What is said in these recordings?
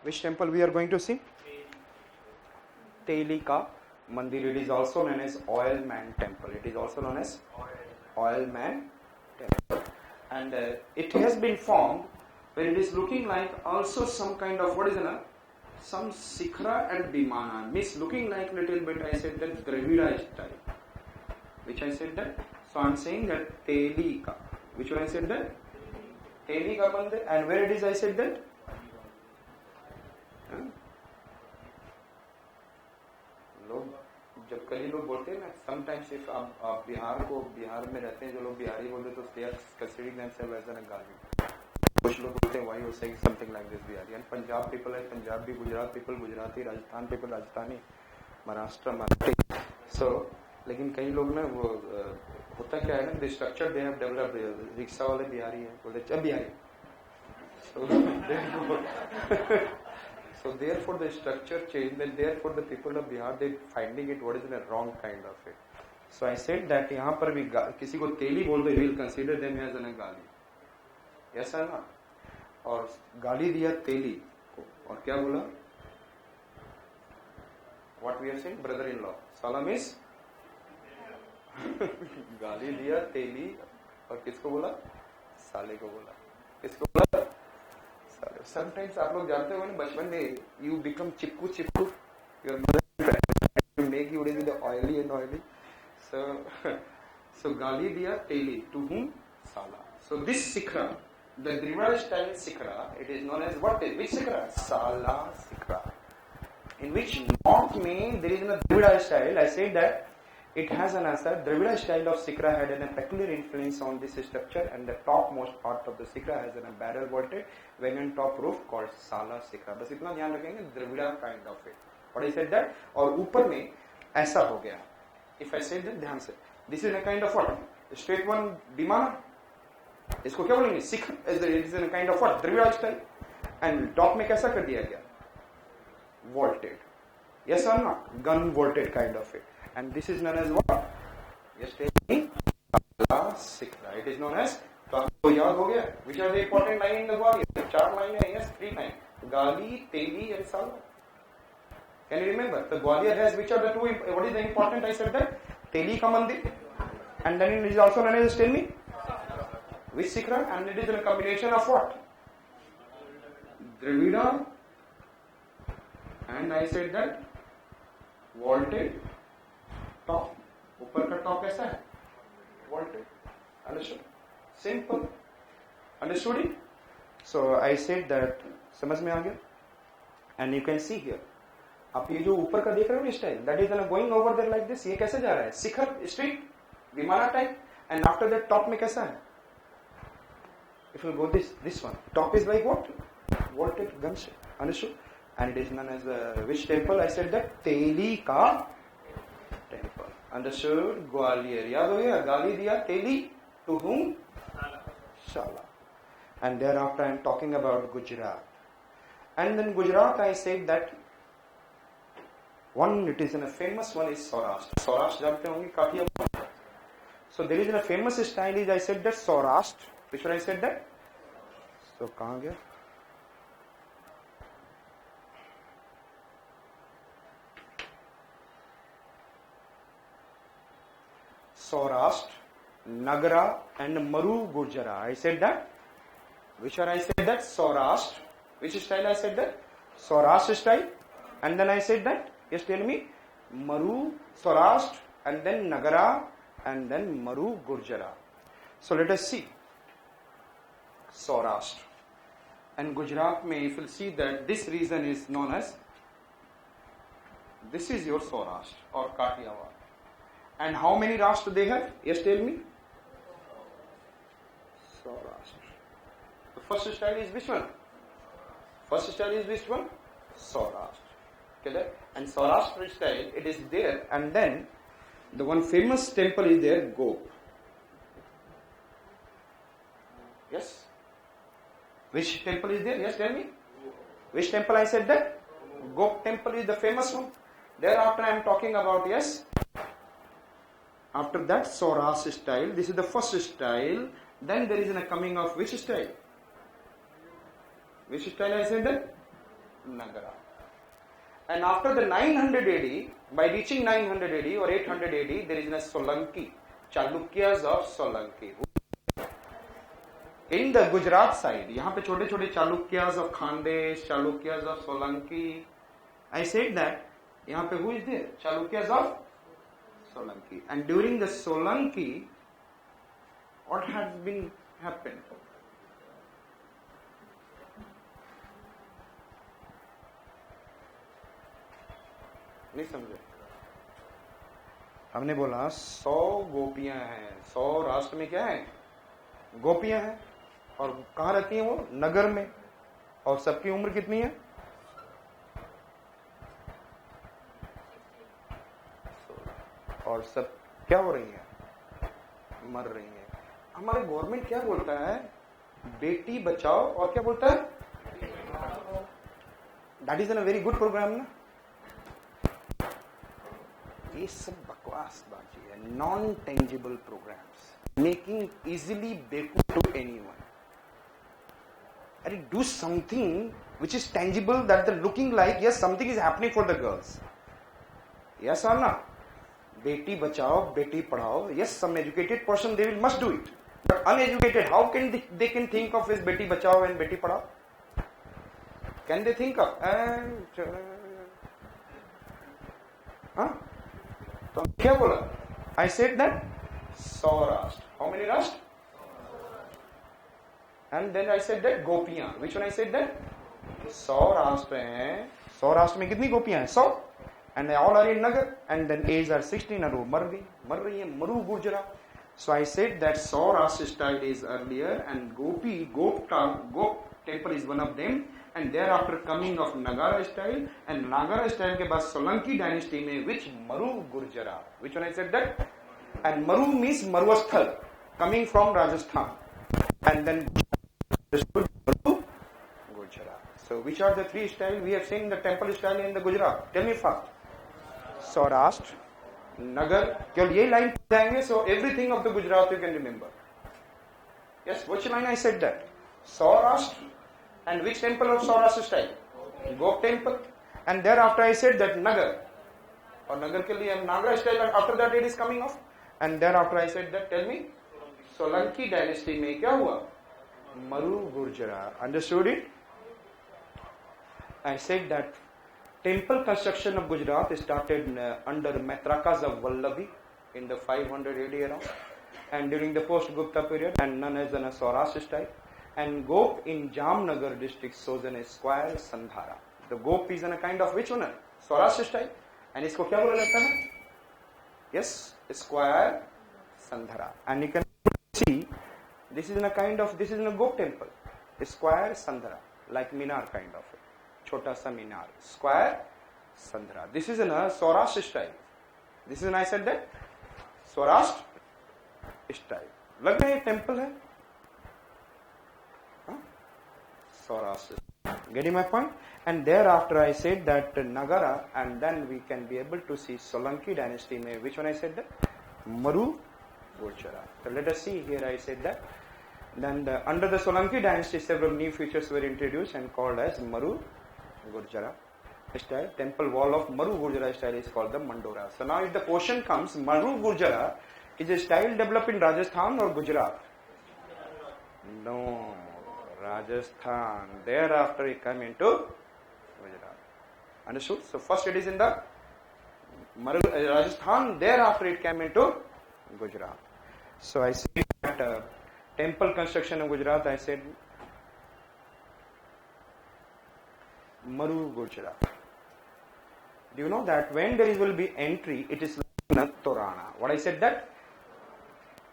Which temple we are going to see? Telika Mandir. It is also known as Oil Man Temple. It is also known as Oil Man Temple. And it has been formed where it is looking like also some kind of, what is it? Some Sikhra and Bimana. Means looking like little bit, I said that Dravida style. Which I said that? So I am saying that Telika. Which one I said that? Telika Mandir. And where it is I said that? लोग जब कई लोग बोलते हैं ना sometimes if आप बिहार में रहते हैं जो लोग बिहारी बोलते हैं तो they are considering themselves as an गाली कुछ लोग बोलते हैं why you saying something like this Bihari and Punjab people है Punjabi Gujarat people Gujarati Rajasthan people Rajasthani Maharashtra Marathi so लेकिन कई लोग ना वो होता क्या है ना the structure they have developed rickshaw वाले बिहारी है बोलते चल Bihari So therefore the structure changed and therefore the people of Bihar they finding it what is in a wrong kind of it. So I said that यहाँ पर भी किसी को तेली बोल दो you will consider them as a गाली. Yes or not? और गाली दिया तेली को और क्या बोला? What we are saying brother-in-law. Salam is गाली दिया तेली और किसको बोला? साले को बोला. किसको बोला? Sometimes आप लोग जानते हो ना बचपन में you become Chipko your mother will make you with the oily and oily so गाली दिया तेली to whom साला so this Sikhra the Drivida style Sikhra it is known as what is which Sikhra Sala Sikhra in which north में there is a Drivida style I said that it has an answer Drivida style of Sikhra had a peculiar influence on this structure and the topmost part of the Sikhra has a barrel vaulted wagon top roof called Sala Sikhra बस इतना ध्यान रखेंगे Drivida kind of it what I said that और ऊपर में ऐसा हो गया if I said that ध्यान से this is a kind of what straight one Bimana इसको क्या बोलेंगे Sikh is a kind of what Drivida style and top में कैसा कर दिया गया vaulted yes or not gun vaulted kind of it and this is known as what yes tell me Sala Sikhra it is known as तो आपको याद हो गया which are the important line in the Gwalior चार line है yes 3 line गाली तेली and साला can you remember the Gwalior has which are the two what is the important I said that Teli ka mandir and then it is also known as tell me which Sikhra and it is a combination of what Dravida and I said that vaulted top ऊपर का top कैसा है vaulted understood simple understood it so I said that समझ में आ गया and you can see here आप ये जो ऊपर का देख रहे हो ना style that is going over there like this ये कैसे जा रहा है शिखर straight विमाना type and after that top में कैसा है if you go this one top is like what vaulted gun understood and it is known as which temple I said that Telika temple understood Gwalior याद हो गया गाली दिया तेली to whom Sala and thereafter I am talking about Gujarat and then Gujarat I said that one it is in a famous one is Saurashtra जानते होंगे काफी so there is in a famous style is I said that Saurashtra which one I said that so कहाँ गया Saurashtra, Nagara and Maru Gurjara. I said that. Which one I said that? Saurashtra. Which style I said that? Saurashtra style. And then I said that. Yes, tell me. Maru, Saurashtra and then Nagara and then Maru Gurjara. So let us see. Saurashtra. And Gujarat may if you see that this region is known as this is your Saurashtra or Kathiawad. And how many Rashtra they have? Yes, tell me. Saurashtra. The first style is which one? First style is which one? Saurashtra. Okay, and Saurashtra style, it is there. And then, the one famous temple is there, Gop. Yes? Which temple is there? Yes, tell me. Which temple I said that? Gop temple is the famous one. Thereafter I am talking about, yes. After that, Saurashtra style. This is the first style. Then there is a coming of which style? Which style I said that? Nagara. And after the 900 AD, by reaching 900 AD or 800 AD, there is a Solanki, Chalukyas of Solanki. In the Gujarat side, यहाँ पे छोटे छोटे Chalukyas of Khandesh, Chalukyas of Solanki. I said that यहाँ पे who is there? Chalukyas of Solanki. And during the Solanki, what has been happened? नहीं समझे? हमने बोला 100 गोपियां हैं, 100 राष्ट्र में क्या है? गोपियां हैं. और कहाँ रहती हैं वो? नगर में. और सबकी उम्र कितनी है? और सब क्या हो रही है? मर रही है. हमारे गवर्नमेंट क्या बोलता है? बेटी बचाओ. और क्या बोलता है? That is a very good programme ना. ये सब बकवास बाजी है. Non tangible programmes making easily बेकू टू एनीवन. अरे do something which is tangible, that the looking like yes something is happening for the girls. Yes or not? Beti Bachao, Beti Padhao. Yes, some educated person they will must do it. But uneducated, how can they can think of this Beti Bachao and Beti Padhao? Can they think of? हाँ? तो क्या बोला? I said that 100 राष्ट्र. How many राष्ट्र? And then I said that गोपियां. Which one I said that? 100 राष्ट्र हैं. 100 राष्ट्र में कितनी गोपियां हैं? 100. And they all are in Nagar. And then age are 16 और वो मर रही है. मरु गुर्जरा. So I said that 100 राष्ट्र style is earlier and Gop temple is one of them. And thereafter coming of Nagara style, and Nagara style के बाद Solanki dynasty में which Maru Gurjara. Which one I said that? And Maru means Marwasthal, coming from Rajasthan. And then Maru Gurjara. So which are the three styles we have seen the temple style in the Gujarat? Tell me first. Saurashtra, Nagar. केवल ये line जाएंगे, so everything of the Gujarat you can remember. Yes, which line I said that? Saurashtra. And which temple of Saurashtra style? Gop temple. And thereafter I said that Nagar. Or Nagar ke liye Nagara style, and after that it is coming off. And thereafter I said that, tell me, Solanki dynasty mein kya hua? Maru Gurjara. Understood it? I said that temple construction of Gujarat started under Maitrakas of Vallabhi in the 500 AD around. And during the post-Gupta period, and none as in a Saurashtra style. And Gop in Jamnagar district shows in a square Sandhara. The Gop is in a kind of which one? Saurashtra style. And isko kya bola jata hai? Yes, square Sandhara. And you can see this is in a Gop temple. A square Sandhara, like Minar kind of it. Chota sa Minar. Square Sandhara. This is in a Saurashtra style. This is in I said that Saurashtra style. लग रहा है temple है? Saurashtra. Getting my point? And thereafter I said that Nagara, and then we can be able to see Solanki dynasty mein. Which one I said that? Maru Gurjara. So let us see here I said that. Then under the Solanki dynasty several new features were introduced and called as Maru Gurjara style. Temple wall of Maru Gurjara style is called the Mandora. So now if the question comes, Maru Gurjara is a style developed in Rajasthan or Gujarat? No. Rajasthan. Thereafter it came into Gujarat. Understood? So first it is in the Rajasthan. Thereafter it came into Gujarat. So I said that temple construction in Gujarat. I said Maru Gujarat. Do you know that when there will be entry, it is like a Torana. What I said that?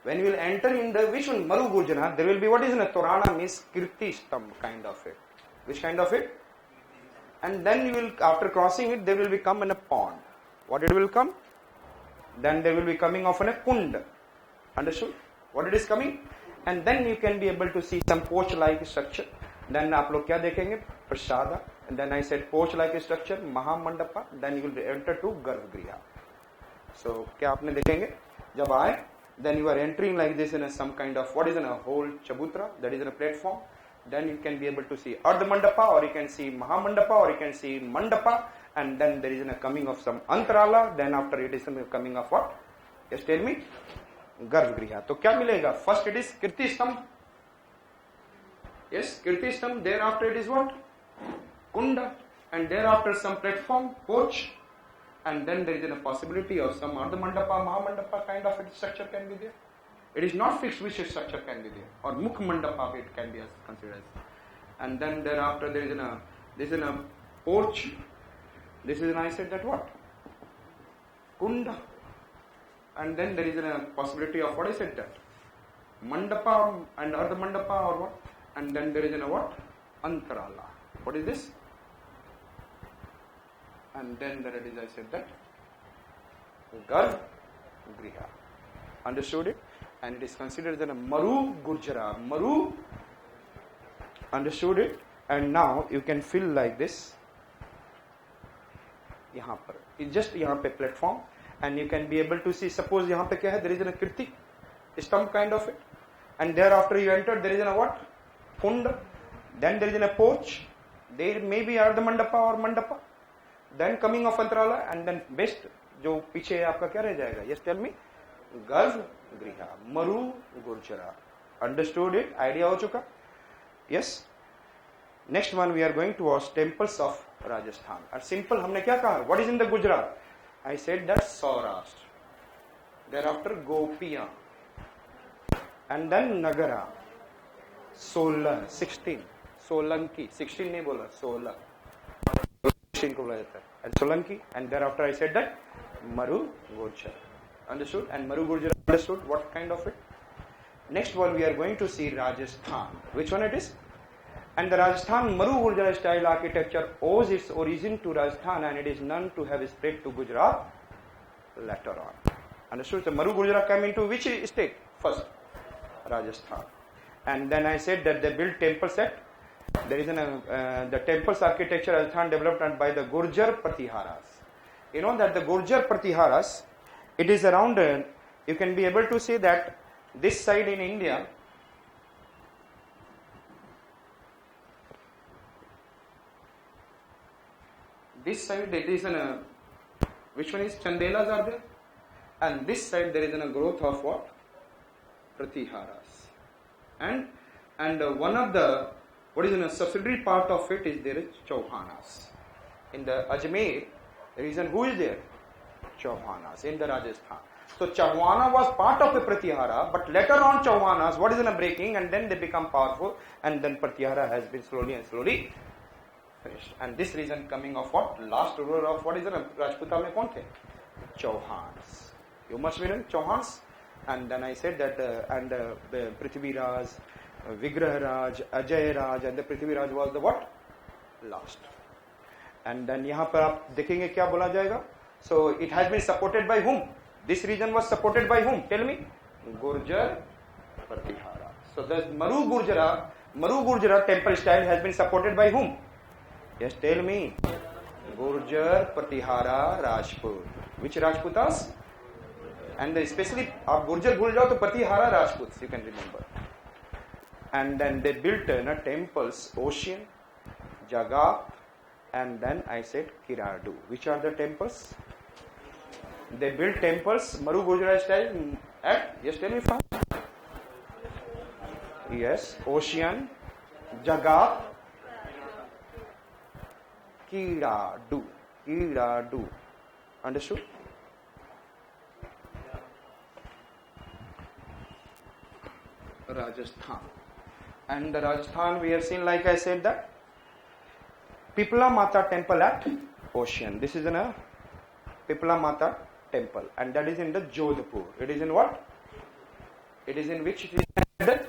When you will enter in the which one? Maru Gurjara, there will be what is in a Torana means Kirti Stamb kind of it. Which kind of it? And then you will, after crossing it, there will become in a pond. What it will come? Then there will be coming off in a kund. Understood? What it is coming? And then you can be able to see some porch-like structure. Then आप लोग क्या देखेंगे? Prasada. And then I said porch-like structure, Mahamandapa. Then you will enter to Garbhagriha. So क्या आपने देखेंगे? जब आए, then you are entering like this in a some kind of what is in a whole chabutra, that is in a platform. then you can be able to see Ardha Mandapa, or you can see Mahamandapa, or you can see Mandapa, and then there is a coming of some Antarala, then after it is a coming of what? Just tell me. Garbhagriha. So क्या मिलेगा? First it is Kirti Stambh. Yes, Kirti Stambh. Thereafter it is what? Kunda. And thereafter some platform, porch. And then there is a possibility of some Ardha Mandapa, Mahamandapa kind of a structure can be there. It is not fixed which structure can be there. Or Mukh Mandapa it can be considered as. And then thereafter there is a porch. This is, I said that what? Kunda. And then there is a possibility of what I said that? Mandapa and Ardha Mandapa or what? And then there is a what? Antarala. What is this? And then there it is, I said that Garbhagriha. Understood it? And it is considered as a Maru Gurjara. Maru. Understood it? And now you can feel like this. यहाँ पर. It's just यहाँ पे platform. And you can be able to see, suppose यहाँ पे क्या है? There is a Kirti stump kind of it. And thereafter you enter, there is a what? Kunda. Then there is a porch. There may be Ardha Mandapa or Mandapa. Then coming of Antarala, and then best जो पीछे आपका क्या रह जाएगा? Yes, tell me. Garbhagriha, Maru Gurjara. Understood it? Idea हो चुका? Yes. Next one we are going to watch temples of Rajasthan. और simple हमने क्या कहा? What is in the Gujarat? I said that Saurashtra. Thereafter Gopiya. And then Nagara. 16. Solanki. 16 नहीं बोला, 16. 16 को बोला जाता है. And Solanki. And thereafter I said that Maru Gurjara. Understood? And Maru Gurjara understood what kind of it? Next one we are going to see Rajasthan. Which one it is? And the Rajasthan Maru Gurjara style architecture owes its origin to Rajasthan, and it is known to have spread to Gujarat later on. Understood? So Maru Gurjara came into which state? First, Rajasthan. And then I said that they built temple set. There is the temples architecture Rajasthan developed by the Gurjar Pratiharas. You know that the Gurjar Pratiharas, it is around, you can be able to say that this side in India, this side it is which one is Chandelas are there? And this side there is a growth of what? Pratiharas. And one of the, what is a subsidiary part of it is there is Chauhanas. In the Ajmer region, who is there? Chauhanas in the Rajasthan. So Chauhana was part of the Pratihara, but later on Chauhanas, what is in a breaking, and then they become powerful, and then Pratihara has been slowly and slowly finished. And this region coming of what? Last ruler of what is the Rajputa mein kaun the? Chauhans. You must know Chauhans. And then I said that Prithvi Raj, Vigrah Raj, Ajay Raj, and the Prithvi Raj was the what? Last. And then यहाँ पर आप देखेंगे क्या बोला जाएगा? So it has been supported by whom? This region was supported by whom? Tell me. Gurjar Pratihara. So the Maru Gurjara temple style has been supported by whom? Yes, tell me. Gurjar Pratihara Rajput. Which Rajputas? And especially आप Gurjar भूल जाओ तो Pratihara Rajputs you can remember. And then they built temples, Ocean, Jagat, and then I said Kiradu. Which are the temples? They built temples, Maru Gurjara style at, yes, tell me fast. Yes, Ocean, Jagat, Kiradu. Understood? Rajasthan. And the Rajasthan we have seen, like I said, that Pipla Mata temple at Ocean. This is in a Pipla Mata temple, and that is in the Jodhpur. It is in what? It is in which region?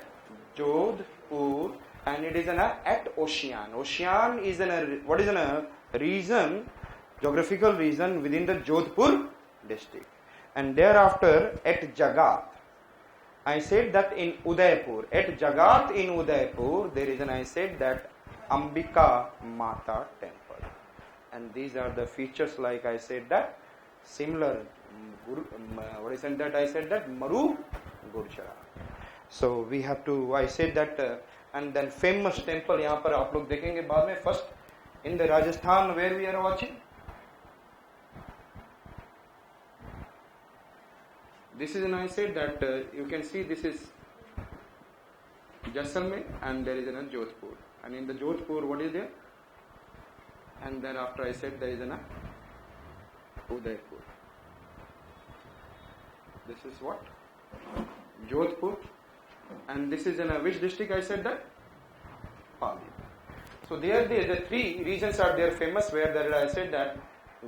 Jodhpur, and it is in at Ocean. Ocean is in a, what is in a region, geographical region within the Jodhpur district. And thereafter at Jagat, I said that in Udaipur, at Jagat in Udaipur, there is I said that Ambika Mata temple. And these are the features, like I said that similar, what is that I said that Maru Gurjara. So we have to, I said that and then famous temple यहाँ पर आप लोग देखेंगे बाद में. First in the Rajasthan where we are watching, this is, and I said that you can see this is Jaisalmer and there is another Jodhpur, and in the Jodhpur what is there, and then after I said there is an Udaipur. This is what? Jodhpur, and this is in which district I said that? Pali. So there the three regions are there famous where there I said that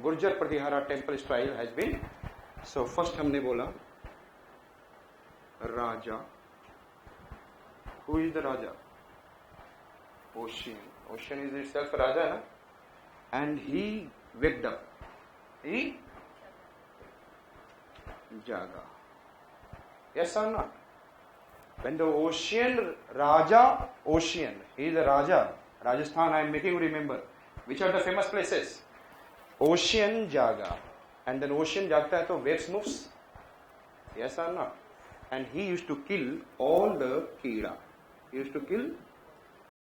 Gurjar Pratihara temple style has been. So first हमने बोला Raja. Who is the Raja? Ocean. Ocean is itself Raja, na? And he waked up. He jaga. Yes or not? When the ocean, Raja, ocean, he is the Raja. Rajasthan, I am making you remember. Which are the famous places? Ocean jaga. And then ocean jagta hai to waves moves. Yes or not? And he used to kill all the Kida. He used to kill